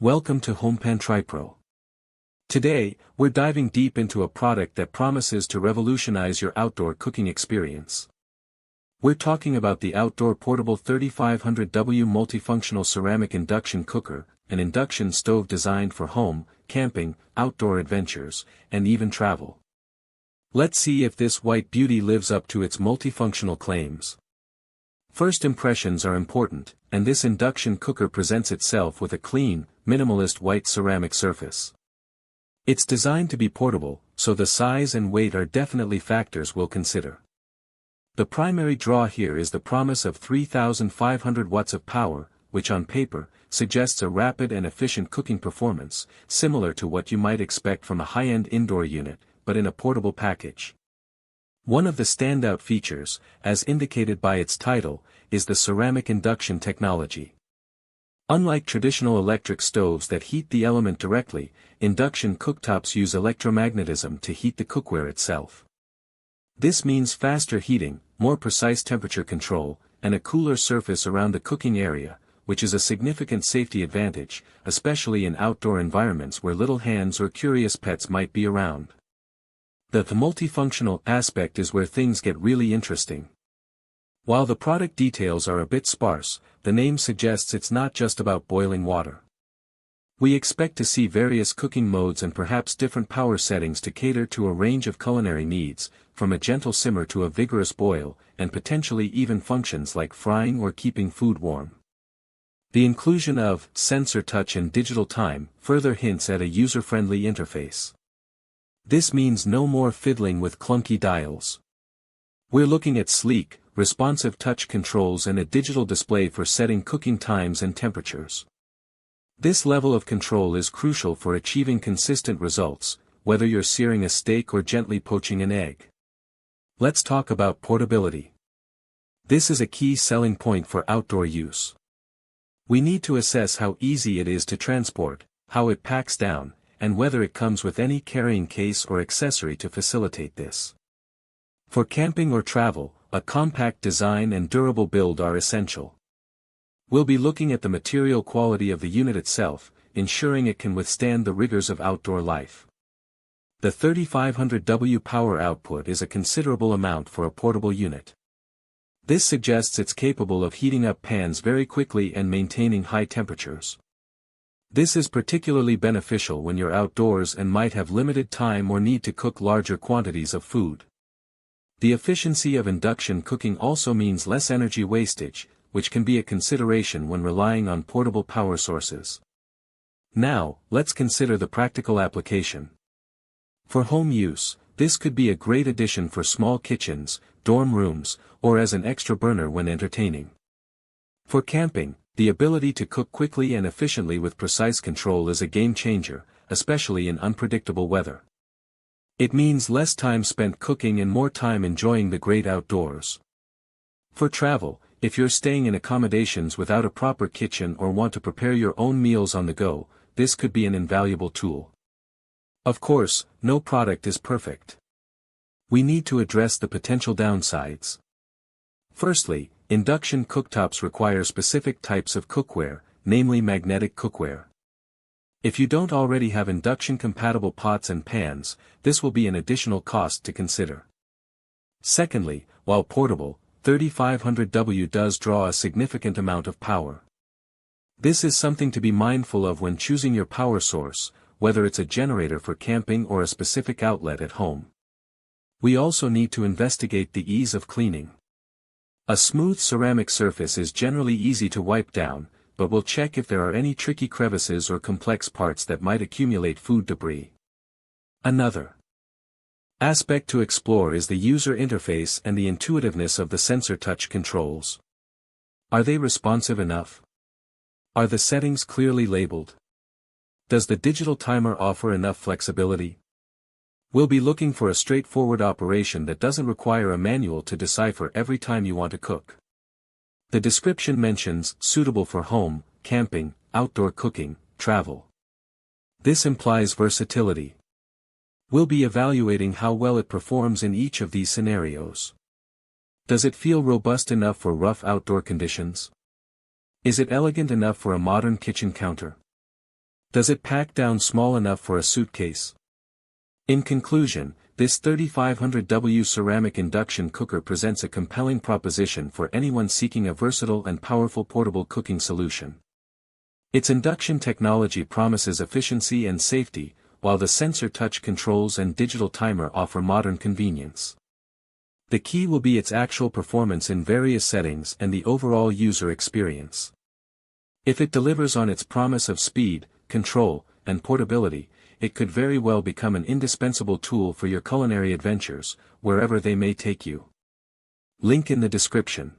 Welcome to HomePan TriPro. Today, we're diving deep into a product that promises to revolutionize your outdoor cooking experience. We're talking about the outdoor portable 3500W multifunctional ceramic induction cooker, an induction stove designed for home, camping, outdoor adventures, and even travel. Let's see if this white beauty lives up to its multifunctional claims. First impressions are important, and this induction cooker presents itself with a clean, minimalist white ceramic surface. It's designed to be portable, so the size and weight are definitely factors we'll consider. The primary draw here is the promise of 3,500 watts of power, which on paper, suggests a rapid and efficient cooking performance, similar to what you might expect from a high-end indoor unit, but in a portable package. One of the standout features, as indicated by its title, is the ceramic induction technology. Unlike traditional electric stoves that heat the element directly, induction cooktops use electromagnetism to heat the cookware itself. This means faster heating, more precise temperature control, and a cooler surface around the cooking area, which is a significant safety advantage, especially in outdoor environments where little hands or curious pets might be around. The multifunctional aspect is where things get really interesting. While the product details are a bit sparse, the name suggests it's not just about boiling water. We expect to see various cooking modes and perhaps different power settings to cater to a range of culinary needs, from a gentle simmer to a vigorous boil, and potentially even functions like frying or keeping food warm. The inclusion of sensor touch and digital time further hints at a user-friendly interface. This means no more fiddling with clunky dials. We're looking at sleek, responsive touch controls and a digital display for setting cooking times and temperatures. This level of control is crucial for achieving consistent results, whether you're searing a steak or gently poaching an egg. Let's talk about portability. This is a key selling point for outdoor use. We need to assess how easy it is to transport, how it packs down, and whether it comes with any carrying case or accessory to facilitate this. For camping or travel, a compact design and durable build are essential. We'll be looking at the material quality of the unit itself, ensuring it can withstand the rigors of outdoor life. The 3500W power output is a considerable amount for a portable unit. This suggests it's capable of heating up pans very quickly and maintaining high temperatures. This is particularly beneficial when you're outdoors and might have limited time or need to cook larger quantities of food. The efficiency of induction cooking also means less energy wastage, which can be a consideration when relying on portable power sources. Now, let's consider the practical application. For home use, this could be a great addition for small kitchens, dorm rooms, or as an extra burner when entertaining. For camping, the ability to cook quickly and efficiently with precise control is a game changer, especially in unpredictable weather. It means less time spent cooking and more time enjoying the great outdoors. For travel, if you're staying in accommodations without a proper kitchen or want to prepare your own meals on the go, this could be an invaluable tool. Of course, no product is perfect. We need to address the potential downsides. Firstly, induction cooktops require specific types of cookware, namely magnetic cookware. If you don't already have induction-compatible pots and pans, this will be an additional cost to consider. Secondly, while portable, 3500W does draw a significant amount of power. This is something to be mindful of when choosing your power source, whether it's a generator for camping or a specific outlet at home. We also need to investigate the ease of cleaning. A smooth ceramic surface is generally easy to wipe down, but we'll check if there are any tricky crevices or complex parts that might accumulate food debris. Another aspect to explore is the user interface and the intuitiveness of the sensor touch controls. Are they responsive enough? Are the settings clearly labeled? Does the digital timer offer enough flexibility? We'll be looking for a straightforward operation that doesn't require a manual to decipher every time you want to cook. The description mentions suitable for home, camping, outdoor cooking, travel. This implies versatility. We'll be evaluating how well it performs in each of these scenarios. Does it feel robust enough for rough outdoor conditions? Is it elegant enough for a modern kitchen counter? Does it pack down small enough for a suitcase? In conclusion, this 3500W ceramic induction cooker presents a compelling proposition for anyone seeking a versatile and powerful portable cooking solution. Its induction technology promises efficiency and safety, while the sensor touch controls and digital timer offer modern convenience. The key will be its actual performance in various settings and the overall user experience. If it delivers on its promise of speed, control, and portability, it could very well become an indispensable tool for your culinary adventures, wherever they may take you. Link in the description.